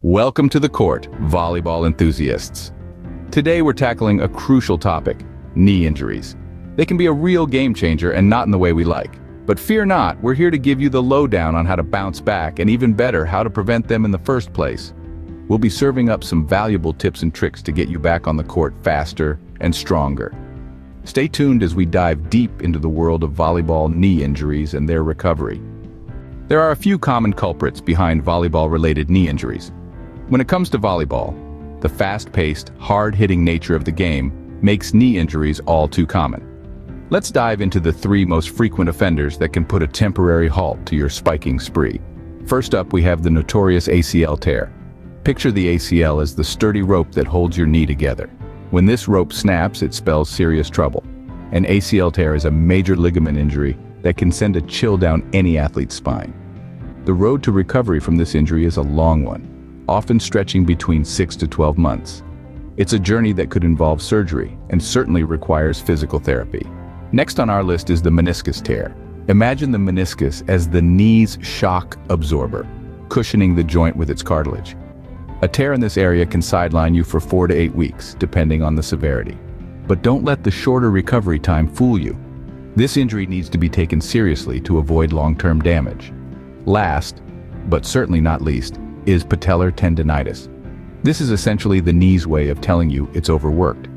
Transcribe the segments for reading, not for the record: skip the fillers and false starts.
Welcome to the court, volleyball enthusiasts. Today we're tackling a crucial topic, knee injuries. They can be a real game changer and not in the way we like. But fear not, we're here to give you the lowdown on how to bounce back and even better, how to prevent them in the first place. We'll be serving up some valuable tips and tricks to get you back on the court faster and stronger. Stay tuned as we dive deep into the world of volleyball knee injuries and their recovery. There are a few common culprits behind volleyball-related knee injuries. When it comes to volleyball, the fast-paced, hard-hitting nature of the game makes knee injuries all too common. Let's dive into the three most frequent offenders that can put a temporary halt to your spiking spree. First up, we have the notorious ACL tear. Picture the ACL as the sturdy rope that holds your knee together. When this rope snaps, it spells serious trouble. An ACL tear is a major ligament injury that can send a chill down any athlete's spine. The road to recovery from this injury is a long one, often stretching between 6 to 12 months. It's a journey that could involve surgery and certainly requires physical therapy. Next on our list is the meniscus tear. Imagine the meniscus as the knee's shock absorber, cushioning the joint with its cartilage. A tear in this area can sideline you for 4 to 8 weeks, depending on the severity. But don't let the shorter recovery time fool you. This injury needs to be taken seriously to avoid long-term damage. Last, but certainly not least, is patellar tendinitis. This is essentially the knee's way of telling you it's overworked.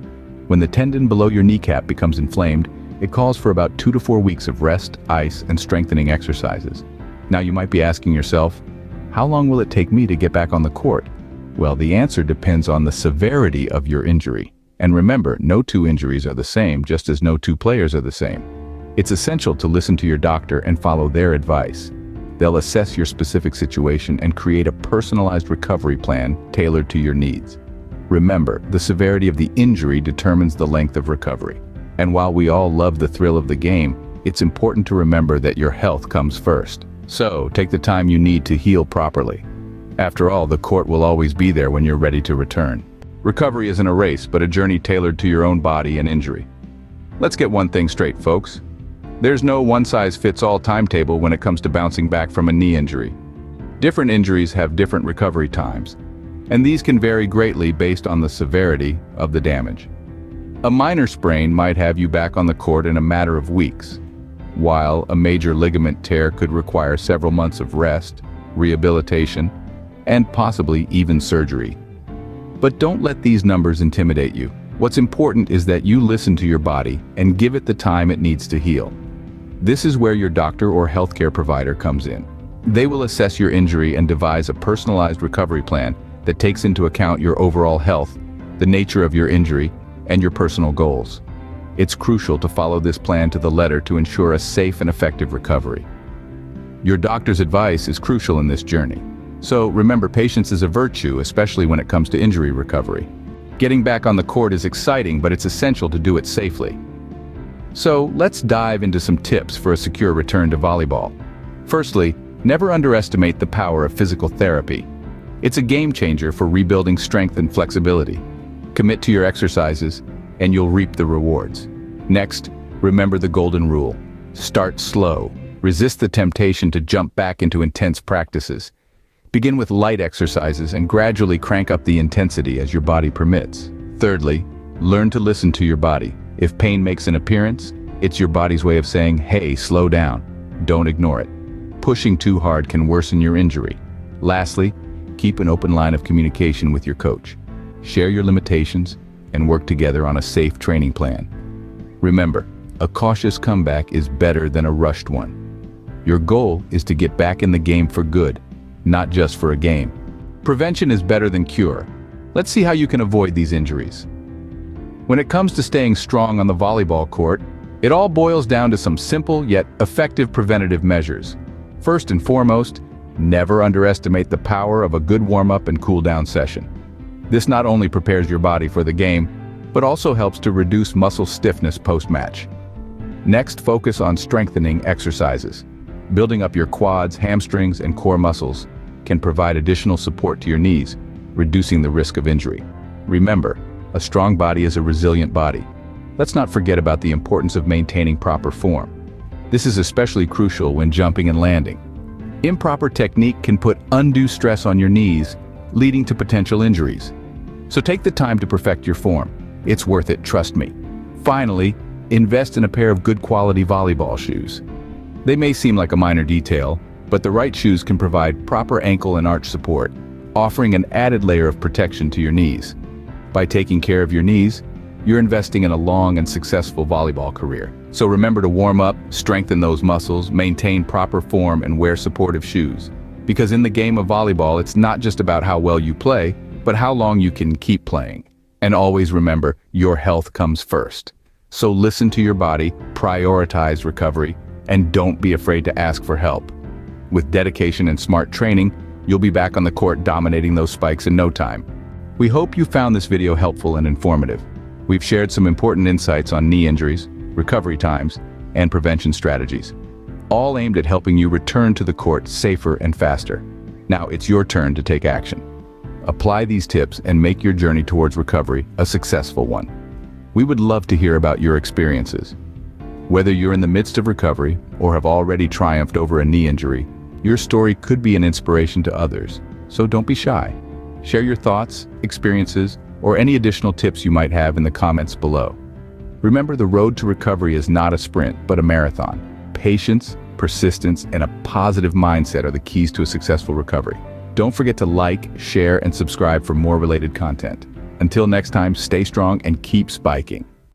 When the tendon below your kneecap becomes inflamed, it calls for about 2 to 4 weeks of rest, ice, and strengthening exercises. Now you might be asking yourself, how long will it take me to get back on the court? Well, the answer depends on the severity of your injury. And remember, no two injuries are the same, just as no two players are the same. It's essential to listen to your doctor and follow their advice. They'll assess your specific situation and create a personalized recovery plan tailored to your needs. Remember, the severity of the injury determines the length of recovery. And while we all love the thrill of the game, it's important to remember that your health comes first. So, take the time you need to heal properly. After all, the court will always be there when you're ready to return. Recovery isn't a race, but a journey tailored to your own body and injury. Let's get one thing straight, folks. There's no one-size-fits-all timetable when it comes to bouncing back from a knee injury. Different injuries have different recovery times, and these can vary greatly based on the severity of the damage. A minor sprain might have you back on the court in a matter of weeks, while a major ligament tear could require several months of rest, rehabilitation, and possibly even surgery. But don't let these numbers intimidate you. What's important is that you listen to your body and give it the time it needs to heal. This is where your doctor or healthcare provider comes in. They will assess your injury and devise a personalized recovery plan that takes into account your overall health, the nature of your injury, and your personal goals. It's crucial to follow this plan to the letter to ensure a safe and effective recovery. Your doctor's advice is crucial in this journey. So remember, patience is a virtue, especially when it comes to injury recovery. Getting back on the court is exciting, but it's essential to do it safely. So let's dive into some tips for a secure return to volleyball. Firstly, never underestimate the power of physical therapy. It's a game changer for rebuilding strength and flexibility. Commit to your exercises, and you'll reap the rewards. Next, remember the golden rule. Start slow. Resist the temptation to jump back into intense practices. Begin with light exercises and gradually crank up the intensity as your body permits. Thirdly, learn to listen to your body. If pain makes an appearance, it's your body's way of saying, hey, slow down. Don't ignore it. Pushing too hard can worsen your injury. Lastly, keep an open line of communication with your coach. Share your limitations and work together on a safe training plan. Remember, a cautious comeback is better than a rushed one. Your goal is to get back in the game for good, not just for a game. Prevention is better than cure. Let's see how you can avoid these injuries. When it comes to staying strong on the volleyball court, it all boils down to some simple yet effective preventative measures. First and foremost, never underestimate the power of a good warm-up and cool-down session. This not only prepares your body for the game, but also helps to reduce muscle stiffness post-match. Next, focus on strengthening exercises. Building up your quads, hamstrings, and core muscles can provide additional support to your knees, reducing the risk of injury. Remember, a strong body is a resilient body. Let's not forget about the importance of maintaining proper form. This is especially crucial when jumping and landing. Improper technique can put undue stress on your knees, leading to potential injuries. So take the time to perfect your form. It's worth it, trust me. Finally, invest in a pair of good quality volleyball shoes. They may seem like a minor detail, but the right shoes can provide proper ankle and arch support, offering an added layer of protection to your knees. By taking care of your knees, you're investing in a long and successful volleyball career. So remember to warm up, strengthen those muscles, maintain proper form, and wear supportive shoes. Because in the game of volleyball, it's not just about how well you play, but how long you can keep playing. And always remember, your health comes first. So listen to your body, prioritize recovery, and don't be afraid to ask for help. With dedication and smart training, you'll be back on the court dominating those spikes in no time. We hope you found this video helpful and informative. We've shared some important insights on knee injuries, recovery times, and prevention strategies, all aimed at helping you return to the court safer and faster. Now it's your turn to take action. Apply these tips and make your journey towards recovery a successful one. We would love to hear about your experiences. Whether you're in the midst of recovery or have already triumphed over a knee injury, your story could be an inspiration to others, so don't be shy. Share your thoughts, experiences, or any additional tips you might have in the comments below. Remember, the road to recovery is not a sprint, but a marathon. Patience, persistence, and a positive mindset are the keys to a successful recovery. Don't forget to like, share, and subscribe for more related content. Until next time, stay strong and keep spiking.